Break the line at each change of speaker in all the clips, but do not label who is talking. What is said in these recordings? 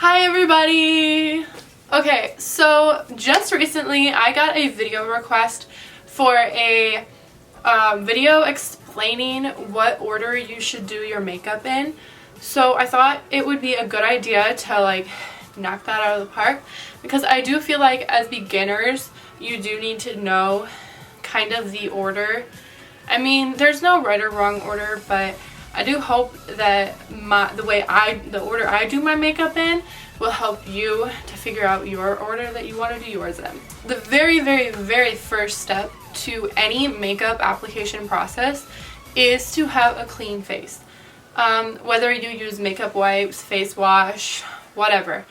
Hi everybody! Okay, so just recently I got a video request for a video explaining what order you should do your makeup in. So I thought it would be a good idea to knock that out of the park, because I do feel like as beginners you do need to know kind of the order. I mean, there's no right or wrong order, but I do hope that the order I do my makeup in will help you to figure out your order that you want to do yours in. The very first step to any makeup application process is to have a clean face. Whether you use makeup wipes, face wash, whatever.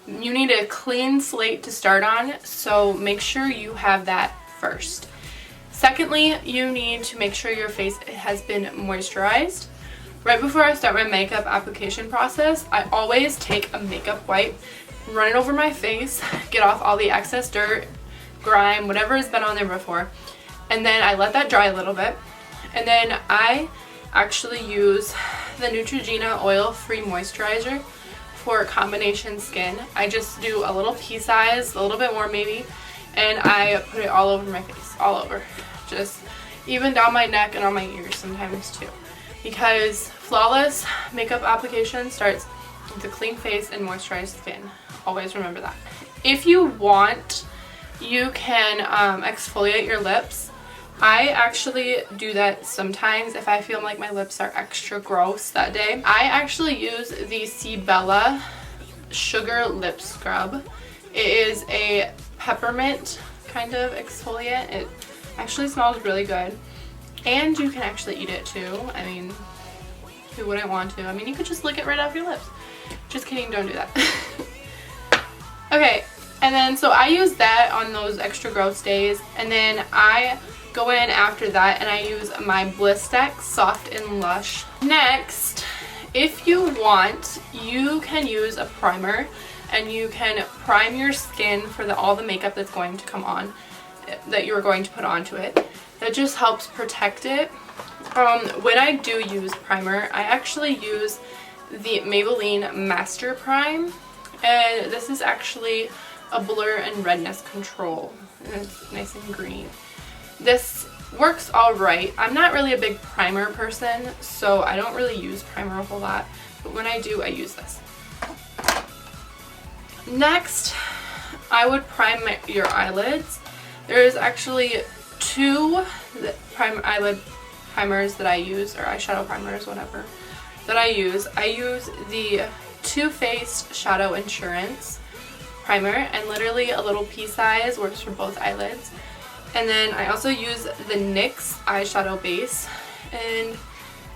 You need a clean slate to start on, so make sure you have that first. Secondly, you need to make sure your face has been moisturized. Right before I start my makeup application process, I always take a makeup wipe, run it over my face, get off all the excess dirt, grime, whatever has been on there before, and then I let that dry a little bit. And then I actually use the Neutrogena oil-free moisturizer for combination skin. I just do a little pea size, a little bit more maybe, and I put it all over my face, all over. Just even down my neck and on my ears sometimes too. Because flawless makeup application starts with a clean face and moisturized skin. Always remember that. If you want, you can exfoliate your lips. I actually do that sometimes if I feel like my lips are extra gross that day. I actually use the Cibella Sugar Lip Scrub. It is a peppermint kind of exfoliant. It actually smells really good. And you can actually eat it too. I mean, who wouldn't want to? I mean, you could just lick it right off your lips. Just kidding, don't do that. Okay, and then so I use that on those extra gross days. And then I go in after that and I use my Blistex Soft and Lush. Next, if you want, you can use a primer and you can prime your skin for all the makeup that's going to come on, that you're going to put onto it. That just helps protect it. When I do use primer, I actually use the Maybelline Master Prime, and this is actually a blur and redness control, and it's nice and green. This works alright. I'm not really a big primer person, so I don't really use primer a whole lot, but when I do, I use this. Next, I would prime your eyelids. There's actually two eyelid primers that I use, or eyeshadow primers, whatever, that I use. I use the Too Faced Shadow Insurance primer, and literally a little pea size works for both eyelids. And then I also use the NYX eyeshadow base, and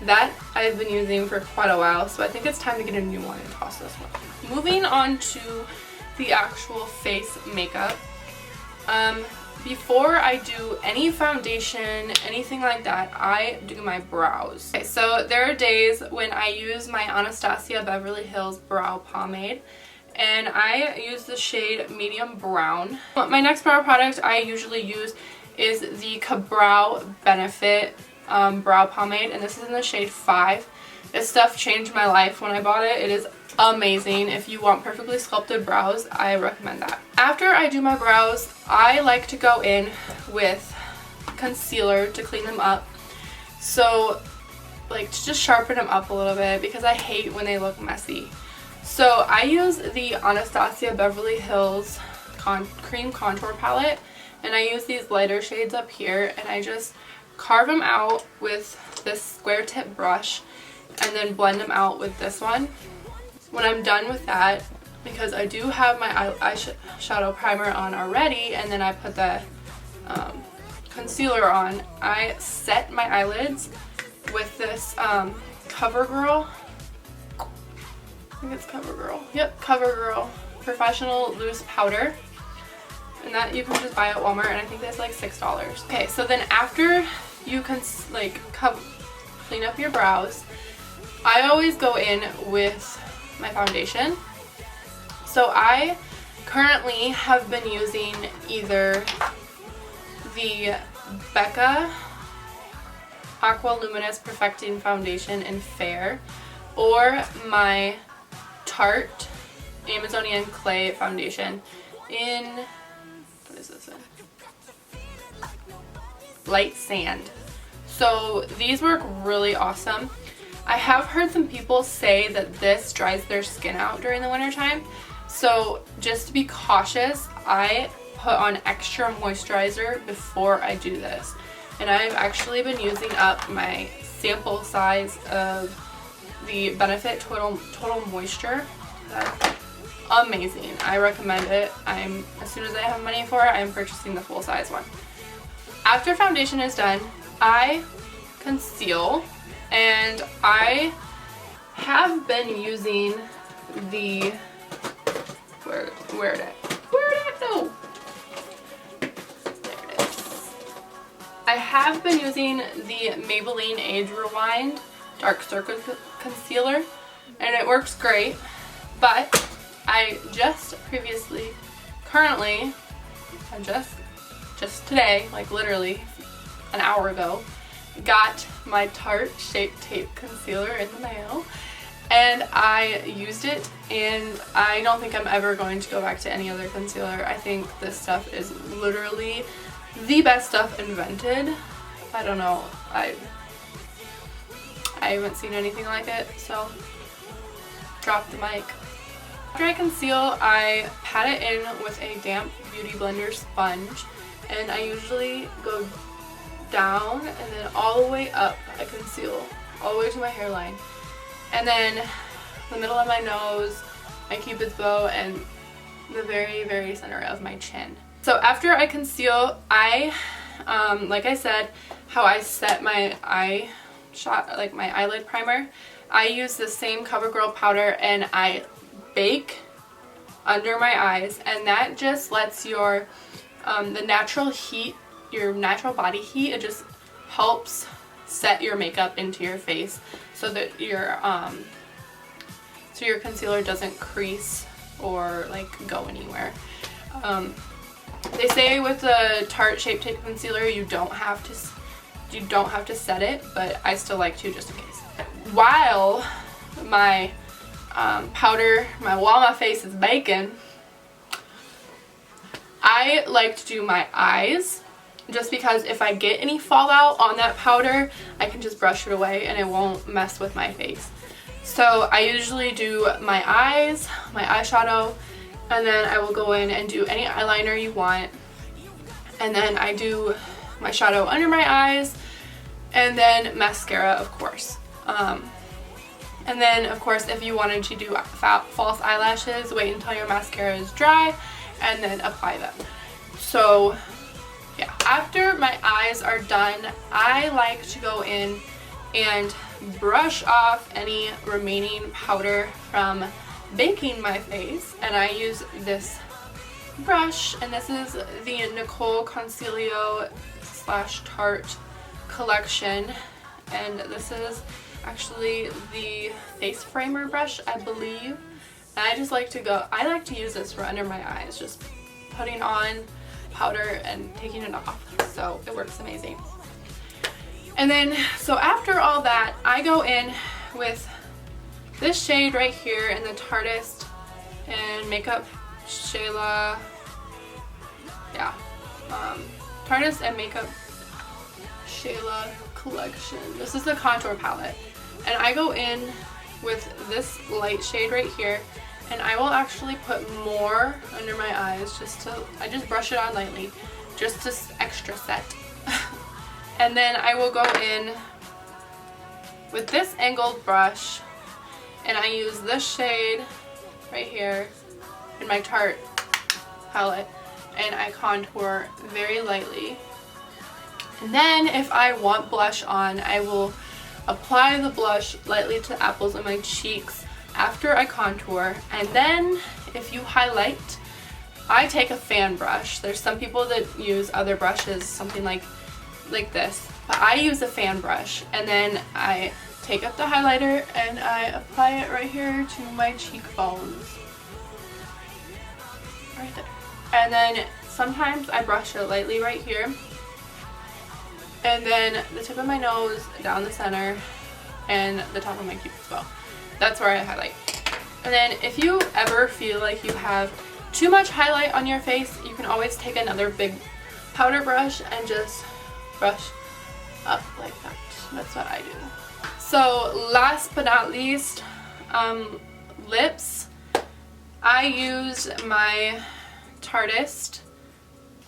that I've been using for quite a while, so I think it's time to get a new one and toss this one. Moving on to the actual face makeup. Before I do any foundation, anything like that, I do my brows. Okay, so there are days when I use my Anastasia Beverly Hills brow pomade, and I use the shade medium brown. My next brow product I usually use is the Ka-Brow Benefit brow pomade, and this is in the shade 5. This stuff changed my life when I bought it. It is amazing. If you want perfectly sculpted brows, I recommend that. After I do my brows, I like to go in with concealer to clean them up. So, to just sharpen them up a little bit, because I hate when they look messy. So I use the Anastasia Beverly Hills Cream Contour Palette, and I use these lighter shades up here, and I just carve them out with this square tip brush, and then blend them out with this one. When I'm done with that, because I do have my eyeshadow primer on already, and then I put the concealer on, I set my eyelids with this CoverGirl. I think it's CoverGirl. Yep, CoverGirl Professional Loose Powder. And that you can just buy at Walmart, and I think that's like $6. Okay, so then after you can clean up your brows, I always go in with my foundation. So I currently have been using either the Becca Aqua Luminous Perfecting Foundation in Fair, or my Tarte Amazonian Clay Foundation in, what is this in? Light Sand. So these work really awesome. I have heard some people say that this dries their skin out during the winter time. So just to be cautious, I put on extra moisturizer before I do this. And I've actually been using up my sample size of the Benefit Total Moisture. That's amazing. I recommend it. As soon as I have money for it, I'm purchasing the full size one. After foundation is done, I conceal, and I have been using the where'd it go? There it is. I have been using the Maybelline Age Rewind Dark Circle Concealer, and it works great, but I just today, like literally an hour ago, got my Tarte Shape Tape Concealer in the mail, and I used it, and I don't think I'm ever going to go back to any other concealer. I think this stuff is literally the best stuff invented. I don't know, I haven't seen anything like it, so drop the mic. After I conceal, I pat it in with a damp Beauty Blender sponge, and I usually go down and then all the way up. I conceal all the way to my hairline, and then the middle of my nose, my cupid's bow, and the very, very center of my chin. So after I conceal, I like I said, how I set my my eyelid primer, I use the same CoverGirl powder and I bake under my eyes, and that just lets your the natural heat, your natural body heat, it just helps set your makeup into your face so that your concealer doesn't crease or like go anywhere. They say with the Tarte Shape Tape Concealer you don't have to set it, but I still like to just in case. While my while my face is baking, I like to do my eyes, just because if I get any fallout on that powder, I can just brush it away and it won't mess with my face. So I usually do my eyes, my eyeshadow, and then I will go in and do any eyeliner you want, and then I do my shadow under my eyes, and then mascara, of course. And then, of course, if you wanted to do false eyelashes, wait until your mascara is dry and then apply them. So yeah, after my eyes are done, I like to go in and brush off any remaining powder from baking my face, and I use this brush, and this is the Nicole Concealio / Tarte collection, and this is actually the face framer brush, I believe. And I just like to use this for under my eyes, just putting on powder and taking it off, so it works amazing. And then, so after all that, I go in with this shade right here in the Tarteist and Makeup Shayla, yeah, Tarteist and Makeup Shayla collection. This is the contour palette, and I go in with this light shade right here, and I will actually put more under my eyes, I just brush it on lightly, just to extra set. And then I will go in with this angled brush, and I use this shade right here in my Tarte palette, and I contour very lightly. And then if I want blush on, I will apply the blush lightly to the apples of my cheeks after I contour. And then if you highlight, I take a fan brush. There's some people that use other brushes, something like this, but I use a fan brush, and then I take up the highlighter and I apply it right here to my cheekbones, right there. And then sometimes I brush it lightly right here, and then the tip of my nose, down the center, and the top of my cupid's bow. That's where I highlight. And then if you ever feel like you have too much highlight on your face, you can always take another big powder brush and just brush up like that. That's what I do. So last but not least, lips. I used my Tartist.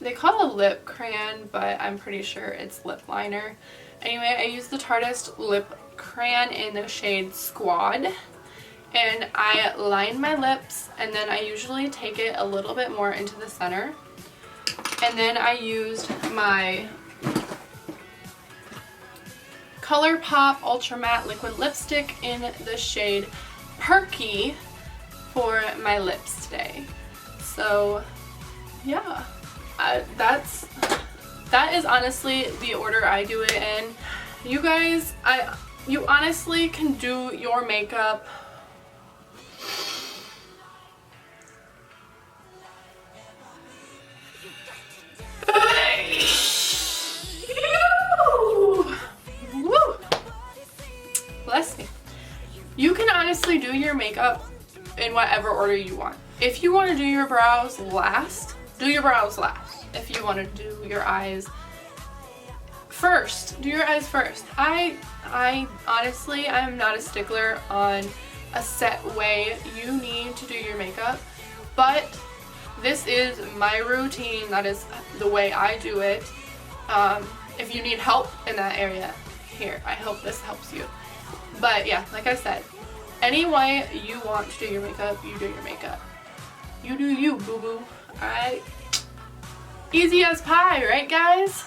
They call it a lip crayon, but I'm pretty sure it's lip liner. Anyway, I used the Tartist lip crayon in the shade Squad. And I line my lips, and then I usually take it a little bit more into the center. And then I used my ColourPop Ultra Matte Liquid Lipstick in the shade Perky for my lips today. So yeah, that is honestly the order I do it in. You guys, you honestly can do your makeup bless me. You can honestly do your makeup in whatever order you want. If you want to do your brows last, do your brows last. If you want to do your eyes first, do your eyes first. I honestly, I'm not a stickler on a set way you need to do your makeup, but this is my routine. That is the way I do it. If you need help in that area, here, I hope this helps you. But yeah, like I said, any way you want to do your makeup, you do your makeup. You do you, boo-boo. Alright? Easy as pie, right guys?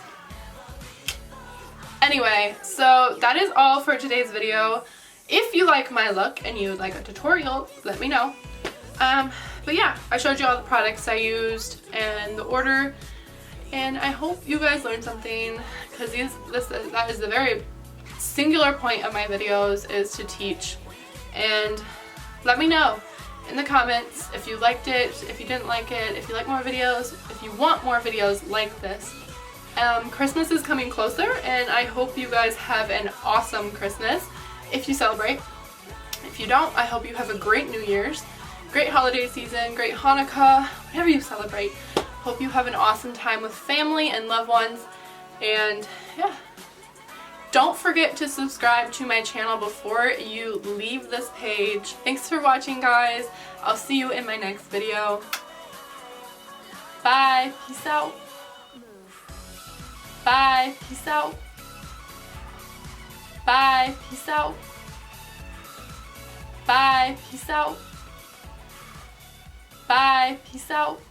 Anyway, so that is all for today's video. If you like my look and you would like a tutorial, let me know. But yeah, I showed you all the products I used and the order, and I hope you guys learned something, because that is the very singular point of my videos, is to teach. And let me know in the comments if you liked it, if you didn't like it, if you like more videos, if you want more videos like this. Christmas is coming closer, and I hope you guys have an awesome Christmas if you celebrate. If you don't, I hope you have a great New Year's, great holiday season, great Hanukkah, whatever you celebrate. Hope you have an awesome time with family and loved ones, and yeah. Don't forget to subscribe to my channel before you leave this page. Thanks for watching, guys. I'll see you in my next video. Bye. Peace out. Bye. Peace out. Bye. Peace out. Bye. Peace out. Bye. Peace out.